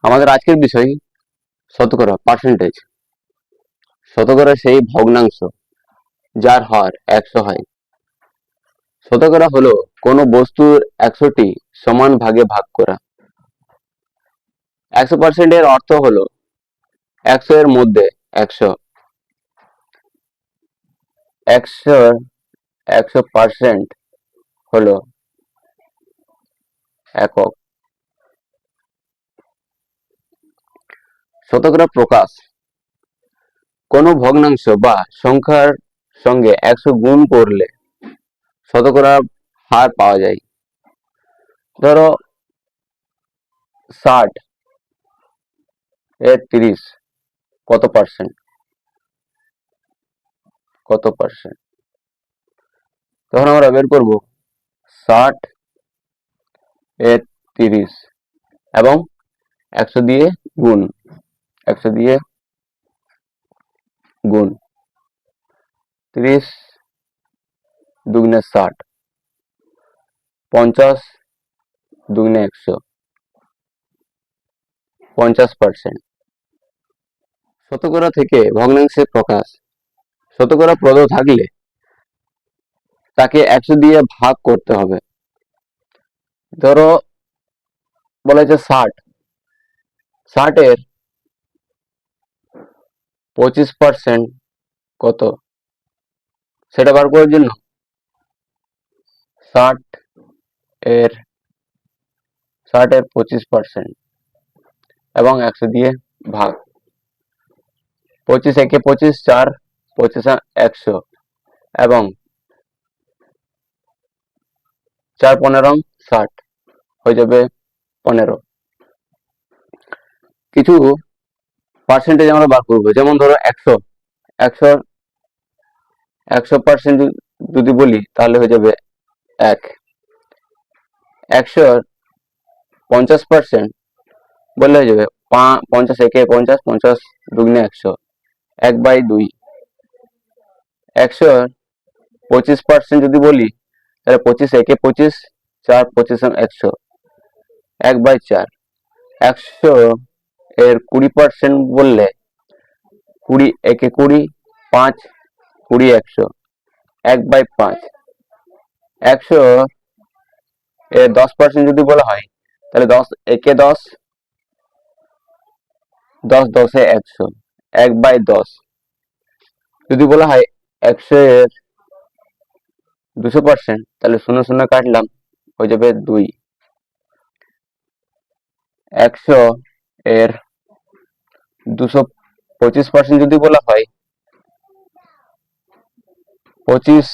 আমাদের আজকের বিষয় শতকরা পার্সেন্টেজ। শতকরা সেই ভগ্নাংশ যার হার 100 হয়। শতকরা হলো কোনো বস্তুর 100টি সমান ভাগে ভাগ করা। 100% এর অর্থ হলো 100 এর মধ্যে 100। 100% হলো একক। শতকরা প্রকাশ। কোনো ভগ্নাংশ বা সংখ্যার সঙ্গে 100 গুণ করলে শতকরা হার পাওয়া যায়। ধরো 60 এর 30 কত পার্সেন্ট? তখন আমরা বের করব 60 এর 30 এবং 100 দিয়ে গুণ। 100 দিয়ে গুণ 30 দুগুণে 60, 50 দুগুণে 100, 50%। শতকরা থেকে ভগ্নাংশের প্রকাশ। শতকরা পদ থাকলে তাকে 100 দিয়ে ভাগ করতে হবে। ধরো বলা হয়েছে 60 এর 25% কত সেটা বার করার জন্য 60 এর 25% এবং 100 দিয়ে ভাগ। 25 একে 25, 4 25 100 এবং 4 15 60 হয়ে যাবে 15। কিছু পার্সেন্টেজ আমরা বার করবো, যেমন ধরো 100% যদি বলি তাহলে হয়ে যাবে 1। 100 50% বললে হয়ে যাবে 50 একে 50, 50 দুগুণে 100, 1/2। 100 25% যদি বলি তাহলে 25 একে 25, 4 25 100, 1/4। 100 এর 20% বললে 20 একে 20, 5 20 100, 1/5। 100 এর 10% যদি বলা হয় তাহলে 10 একে 10, 10 10 100, 1/10। যদি বলা হয় 100 এর 200% তাহলে 0 0 কাটলাম হয়ে যাবে 2। 100 এর 225% যদি বলা হয় 25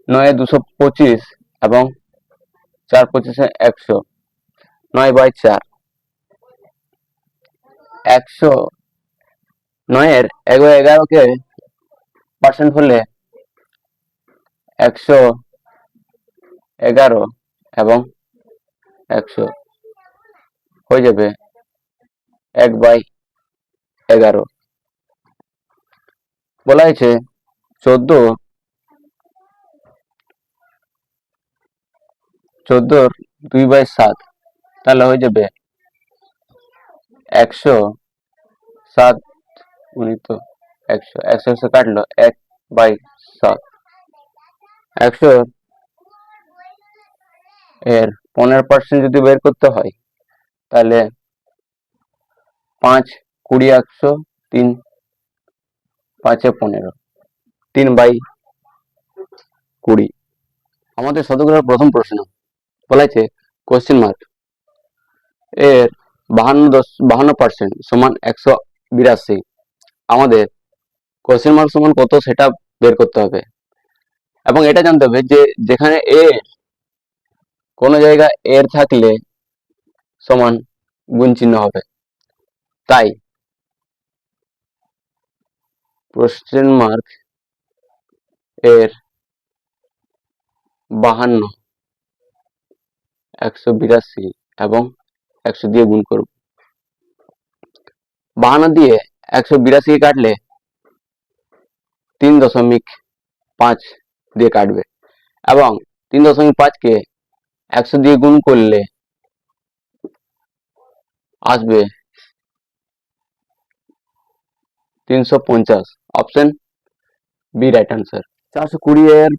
9 225 এবং 4 25 100, 9/4। 100 9 এর 11 কে পার্সেন্ট হলে 111 এবং 100 হয়ে যাবে 1/11। বলা হয়েছে 14 এর 2/7 তাহলে হয়ে যাবে 107 গুণিত 100, 100 কাটলো 1/7। 100 এর 15% যদি বের করতে হয় তাহলে 5 20 100, 3 5 15, 3/20। আমাদের শতকরার প্রথম প্রশ্ন বলা হয়েছে কোশ্চেন মার্ক এর 52% সমান 182। আমাদের কোশ্চেন মার্ক সমান কত সেটা বের করতে হবে এবং এটা জানতে হবে যে যেখানে কোনো জায়গা এর থাকলে সমান গুণ চিহ্ন হবে। তাই কোশ্চেন মার্ক এর 52 182 এবং 100 দিয়ে গুণ করব। 52 দিয়ে 182 কাটলে 3.5 দিয়ে কাটবে এবং 3.5 কে 100 দিয়ে গুণ করলে আসবে 350। Option B right answer. 420 এর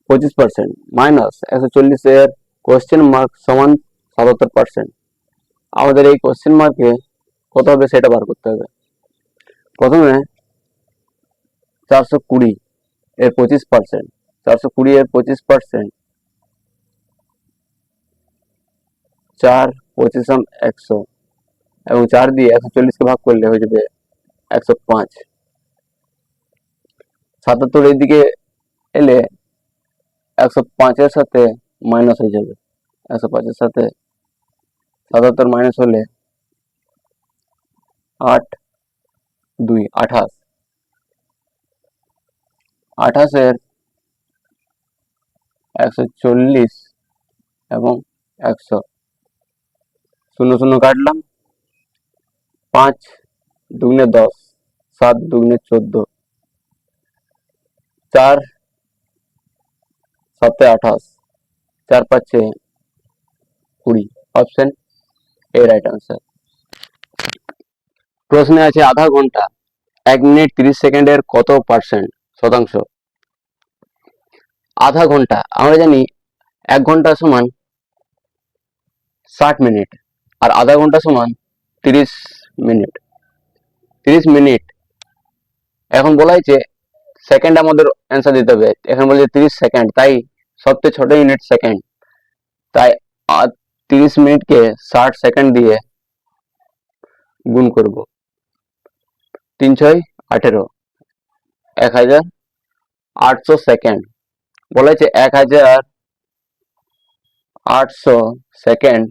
25% মাইনাস 140 এর কোশ্চেন মার্ক সমান 77%। আমাদের এই কোশ্চেন মার্কে কত হবে সেটা বার করতে হবে। প্রথমে 420 এর 25%, 420 এর 25%, 4 25 100 এবং 4 দিয়ে 140 কে ভাগ করলে হয়ে যাবে 105। 77 এর দিকে এলে 105 এর সাথে মাইনাস হয়ে যাবে। 105 এর সাথে 77 মাইনাস হলে 8 2 28। 28 এর 140 এবং 100 শূন্য শূন্য কাটলাম। 5 দুগুণে 10, 7 দুগুণে 14, 4 7 28, 4 5 20। Option A right answer. প্রশ্নে আছে আধা ঘন্টা 1 মিনিট 30 সেকেন্ডের কত পার্সেন্ট শতাংশ? আধা ঘন্টা আমরা জানি 1 ঘন্টা সমান 60 মিনিট আর আধা ঘন্টা সমান 30 মিনিট। 30 মিনিট এখন বলা হয়েছে সেকেন্ড আমাদের অ্যান্সার দিতে হবে। এখন বলছে 30 সেকেন্ড, তাই সবচেয়ে ছোট ইউনিট সেকেন্ড, তাই 30 মিনিটকে 60 সেকেন্ড দিয়ে গুণ করব। 3 6 18, 1800 সেকেন্ড। বলা হয়েছে 1800 সেকেন্ড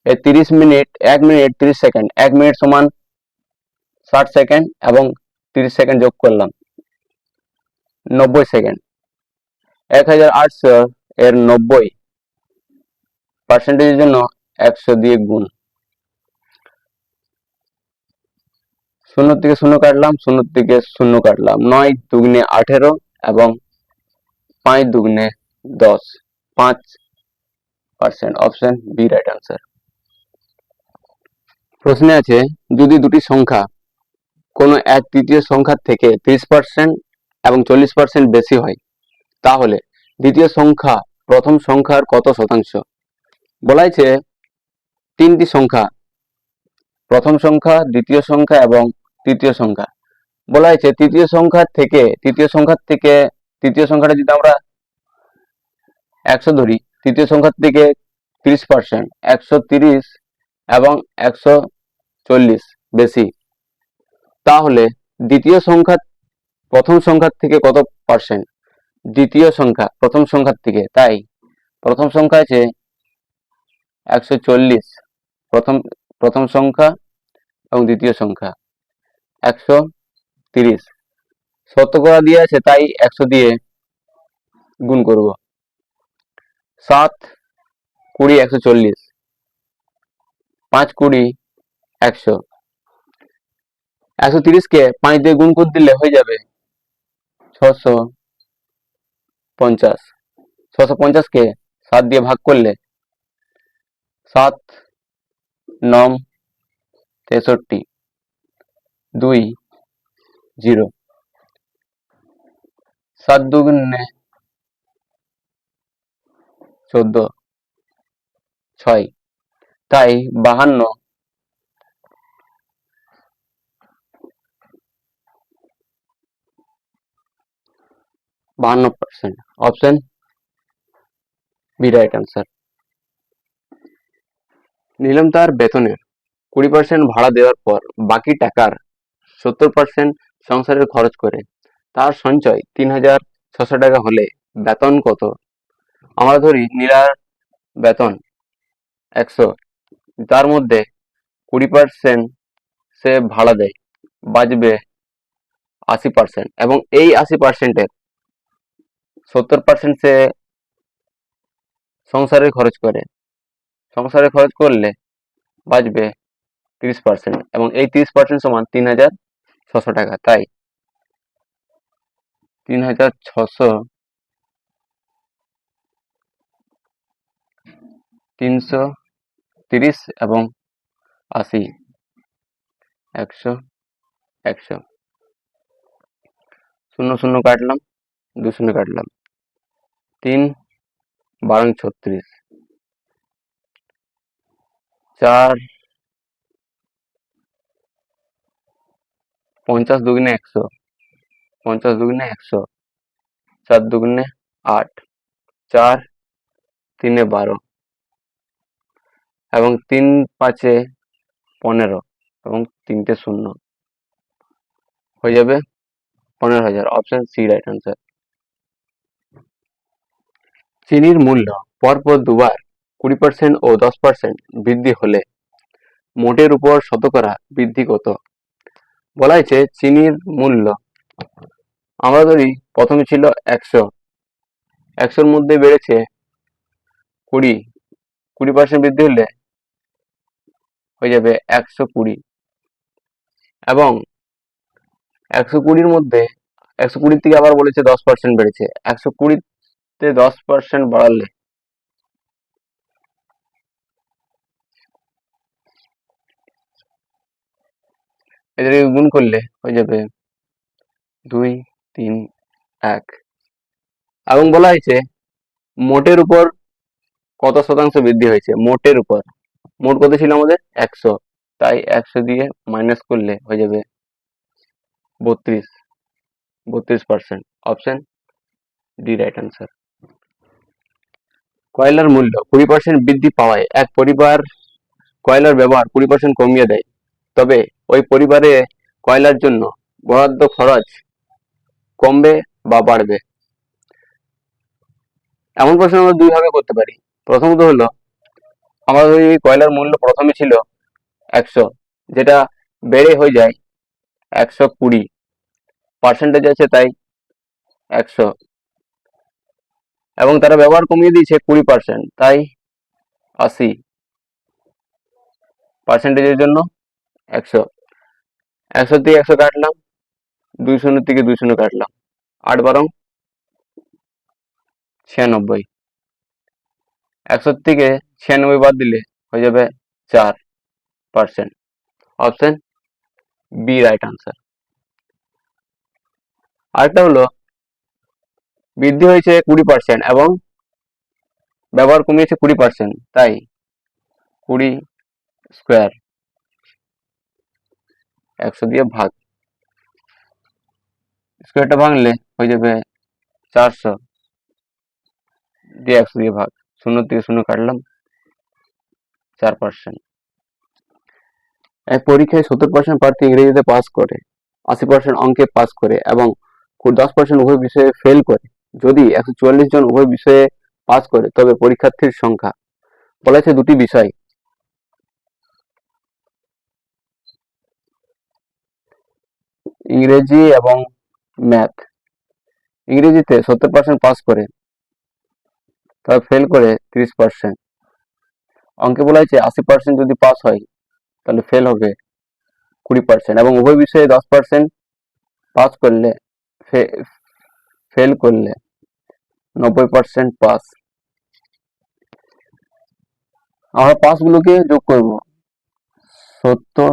এ 30 মিনিট, 1 মিনিট 30 সেকেন্ড, 1 মিনিট সমান 60 সেকেন্ড এবং 30 সেকেন্ড যোগ করলাম 90 সেকেন্ড। 1800 এর 90 পার্সেন্টেজের জন্য 100 দিয়ে গুণ। 0 থেকে 0 কাটলাম, 0 থেকে 0 কাটলাম। 9 দুগুণে 18 এবং 5 দুগুণে 10, 5%। Option B right answer. প্রশ্নে আছে যদি দুটি সংখ্যা কোনো এক তৃতীয় সংখ্যার থেকে 30% এবং 40% বেশি হয় তাহলে দ্বিতীয় সংখ্যা প্রথম সংখ্যার কত শতাংশ? বলা হয়েছে তিনটি সংখ্যা, প্রথম সংখ্যা, দ্বিতীয় সংখ্যা এবং তৃতীয় সংখ্যা। বলা হয়েছে তৃতীয় সংখ্যার থেকে তৃতীয় সংখ্যাটা যদি আমরা 100 ধরি, তৃতীয় সংখ্যার থেকে 30%, 130 এবং 140 বেশি, তাহলে দ্বিতীয় সংখ্যা প্রথম সংখ্যার থেকে কত পার্সেন্ট? দ্বিতীয় সংখ্যা প্রথম সংখ্যার থেকে, তাই প্রথম সংখ্যা আছে 140, প্রথম সংখ্যা এবং দ্বিতীয় সংখ্যা 130। শতকরা দিয়ে আছে তাই 100 দিয়ে গুণ করব। 7 20 140, 5 20 100, 130 কে 5 দিয়ে গুণ করে দিলে হয়ে যাবে 650। 650 কে 7 দিয়ে ভাগ করলে 7 9 63 2 0, 7 দুগুণে 14 6, তাই 52%। Option B right answer. নিলাম তার বেতনের 20% ভাড়া দেওয়ার পর বাকি টাকার 70% সংসারের খরচ করে তার সঞ্চয় 3600 টাকা হলে বেতন কত? আমরা ধরি নীলার বেতন 100, তার মধ্যে 20% সে ভাড়া দেয়, বাঁচবে 80% এবং এই 80%-এর 70% সে সংসারে খরচ করে। সংসারে খরচ করলে বাঁচবে 30% এবং এই 30% সমান 3600 টাকা, তাই 3600 330 এবং 80, 100, 100, 0 0 কাটলাম, 2 0 কাটলাম, 3 12 36, 4 50 দুগুণে 100, 50 দুগুণে 100, 4 দুগুণে 8, 4 3 12 এবং 3 5 15 এবং 3টে 0 হয়ে যাবে 15,000। Option C right answer. চিনির মূল্য পরপর দুবার 20% ও 10% বৃদ্ধি হলে মোটের উপর শতকরা বৃদ্ধি কত? বলা হয়েছে চিনির মূল্য, আমরা ধরি প্রথমে ছিল 100, 100-র মধ্যে বেড়েছে 20% বৃদ্ধি হলে হয়ে যাবে 120, এবং 120-র মধ্যে 120 থেকে আবার বলেছে 10% বেড়েছে, 120-তে 10% বাড়ালে এদেরকে গুণ করলে হয়ে যাবে 2 3 1, এবং বলা হয়েছে মোটের উপর কত শতাংশ বৃদ্ধি হয়েছে? মোটের উপর, মোট কত ছিল আমাদের 100, তাই 100 দিয়ে মাইনাস করলে হয়ে যাবে 32%। Option D right answer. কয়লার মূল্য 20% বৃদ্ধি পাওয়ায় এক পরিবার কয়লার ব্যবহার 20% কমিয়ে দেয়, তবে ওই পরিবারে কয়লার জন্য বরাদ্দ খরচ কমবে বা বাড়বে? এমন প্রশ্ন আমরা দুই ভাবে করতে পারি। প্রথমত হলো, আমাদের ওই কয়লার মূল্য প্রথমে ছিল 100, যেটা বেড়ে হয়ে যায় 120, পার্সেন্টেজ আছে তাই 100, এবং তারা ব্যবহার কমিয়ে দিয়েছে 20%, তাই 80, পার্সেন্টেজের জন্য 100, 100 থেকে 100 কাটলাম, 200 থেকে 200 কাটলাম, 8 12 96, 100 থেকে 96 বাদ দিলে হয়ে যাবে 4%। Option B right answer. আরেকটা হলো, বৃদ্ধি হয়েছে 20% এবং ব্যবহার কমিয়েছে 20%, তাই 20 স্কোয়ার 100 দিয়ে ভাগ, স্কোয়ারটা ভাঙলে হয়ে যাবে 400 দিয়ে 100 দিয়ে ভাগ, 0 থেকে 0 কাটলাম, 4%। এক পরীক্ষায় 70% প্রার্থী ইংরেজিতে পাস করে, 80% অঙ্কে পাস করে এবং 10% উভয় বিষয়ে ফেল করে। যদি 144 জন উভয় বিষয়ে পাস করে তবে পরীক্ষার্থীর সংখ্যা। বলা হয়েছে দুটি বিষয়, ইংরেজি এবং ম্যাথ। ইংরেজিতে 70% পাস করে, তবে ফেল করে 30%। অঙ্কে বলা হয়েছে 80% যদি পাস হয় তাহলে ফেল হবে 20%, এবং উভয় বিষয়ে 10% পাস করলে ফেল করলে 90% পাস। আমরা পাসগুলোকে যোগ করব, 70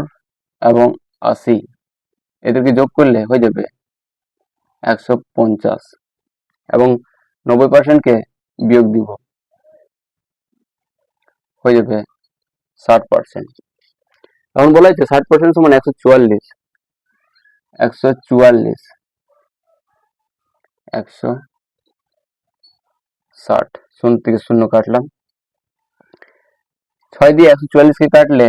এবং 80 এদেরকে যোগ করলে হয়ে যাবে 150, এবং 90%কে বিয়োগ দিব, হয়ে যাবে 60%। এখন বলা হয়েছে 60% সমান 144, 160 0 থেকে 0 কাটলাম, 6 দিয়ে 144কে কাটলে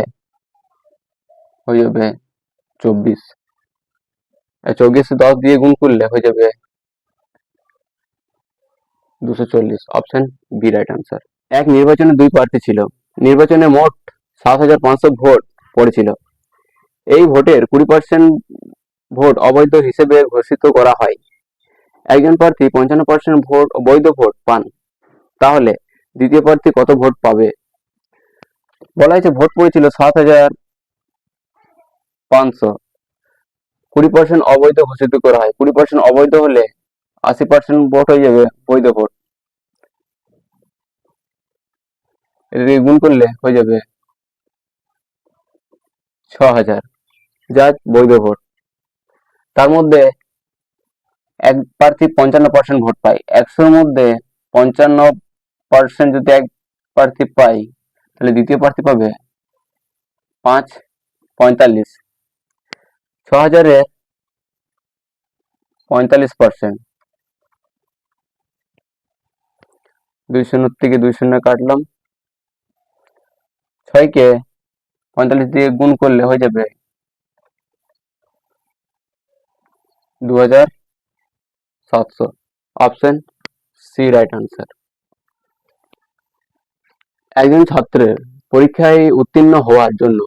হয়ে যাবে 24, 24 10 দিয়ে গুণ করলে হয়ে যাবে 240। Option B right answer. এক নির্বাচনে দুই প্রার্থী ছিল, নির্বাচনে মোট 7,500 ভোট পড়েছিল। এই ভোটের 20% ভোট অবৈধ হিসেবে ঘোষিত করা হয়। একজন প্রার্থী 55% ভোট বৈধ ভোট পান, তাহলে দ্বিতীয় প্রার্থী কত ভোট পাবে? বলা হয়েছে ভোট পড়েছিল 7,500, 20% অবৈধ ঘোষিত করা হয়। 20% অবৈধ হলে 80% ভোট হয়ে যাবে বৈধ ভোট, এদিকে গুণ করলে হয়ে যাবে 6000, যা বৈধ ভোট। তার মধ্যে এক প্রার্থী 55% ভোট পায়। 100-র মধ্যে 55% যদি এক প্রার্থী পায়, তাহলে দ্বিতীয় প্রার্থী পাবে 45। 6000-এ 45%, 2 শূন্য থেকে 2 শূন্য কাটলাম। 6কে 45 দিয়ে গুণ করলে হয়ে যাবে 2700। Option C right answer. একজন ছাত্রের পরীক্ষায় উত্তীর্ণ হওয়ার জন্য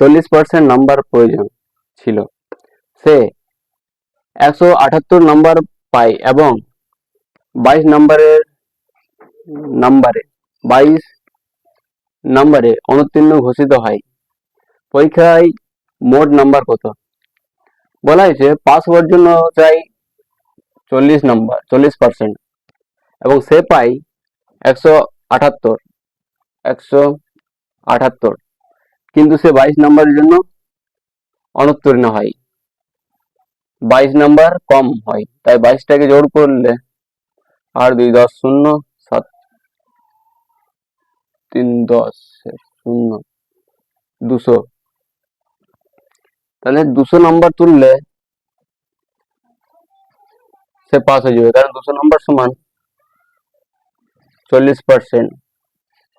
40% নাম্বার প্রয়োজন ছিল। সে 178 নাম্বার পায় এবং 22 নম্বরে অনুত্তীর্ণ ঘোষিত হয়। পরীক্ষায় মোট নাম্বার কত? বলা হয়েছে পাস হওয়ার জন্য চাই 40%, এবং সে পায় 178, কিন্তু সে 22 নম্বরের জন্য অনুত্তীর্ণ হয়, 22 নাম্বার কম হয়, তাই 22টাকে জোর করলে আর 2 10 0 7 3 10 0 200, তাহলে 200 নাম্বার তুললে সে পাস হয়ে যাবে, কারণ 200 নাম্বার সমান 40%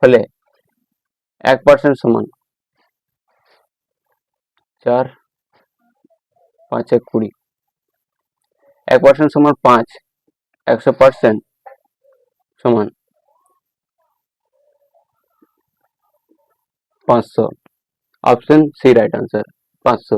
হলে 1% সমান 4 5 1 20, 1% সমান 5, 100% সমান 500। Option C right answer, 500।